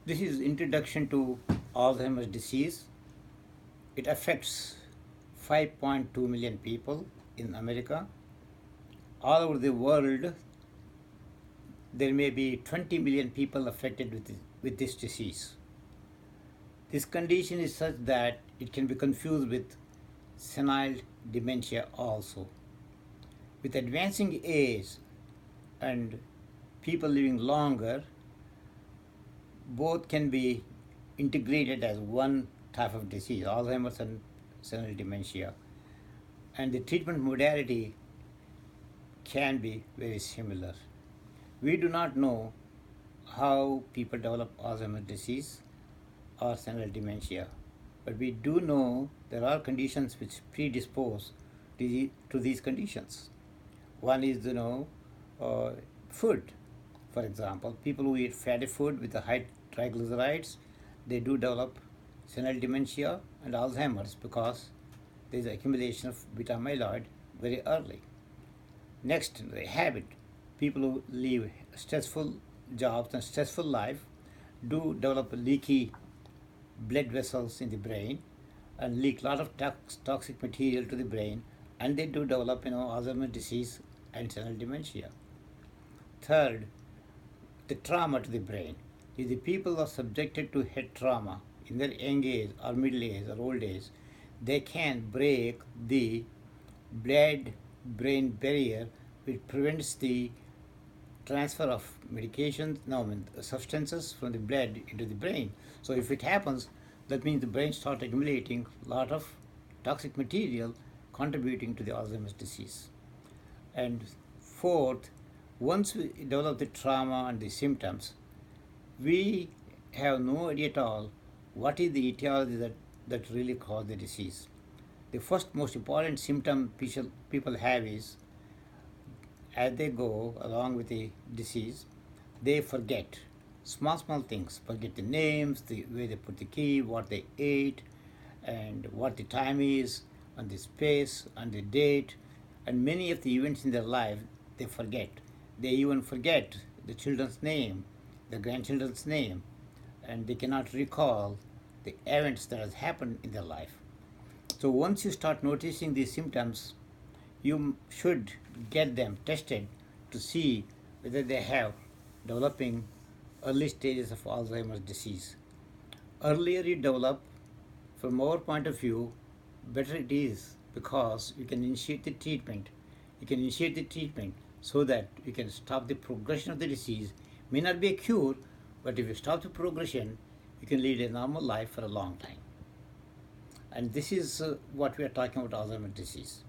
This is introduction to Alzheimer's disease. It affects 5.2 million people in America. All over the world, there may be 20 million people affected with this disease. This condition is such that it can be confused with senile dementia also. With advancing age and people living longer, both can be integrated as one type of disease, Alzheimer's and senile dementia. And the treatment modality can be very similar. We do not know how people develop Alzheimer's disease or senile dementia, but we do know there are conditions which predispose to these conditions. One is, uh, food. For example, people who eat fatty food with a high triglycerides, they do develop senile dementia and Alzheimer's because there is accumulation of beta amyloid very early. Next, the habit. People who live stressful jobs and stressful life do develop leaky blood vessels in the brain and leak a lot of toxic material to the brain, and they do develop, Alzheimer's disease and senile dementia. Third, the trauma to the brain. If the people are subjected to head trauma in their young age or middle age or old age, they can break the blood brain barrier, which prevents the transfer of medications, no, substances from the blood into the brain. So if it happens, that means the brain starts accumulating a lot of toxic material contributing to the Alzheimer's disease. And fourth, once we develop the trauma and the symptoms, we have no idea at all what is the etiology that really caused the disease. The first most important symptom people have is as they go along with the disease, they forget small things, forget the names, the where they put the key, what they ate, and what the time is, and the space, and the date, and many of the events in their life they forget. They even forget the children's name, the grandchildren's name, and they cannot recall the events that has happened in their life. So once you start noticing these symptoms, you should get them tested to see whether they have developing early stages of Alzheimer's disease. Earlier you develop, from our point of view, better it is because you can initiate the treatment. You can initiate the treatment so that you can stop the progression of the disease. May not be a cure, but if you stop the progression, you can lead a normal life for a long time. And this is what we are talking about Alzheimer's disease.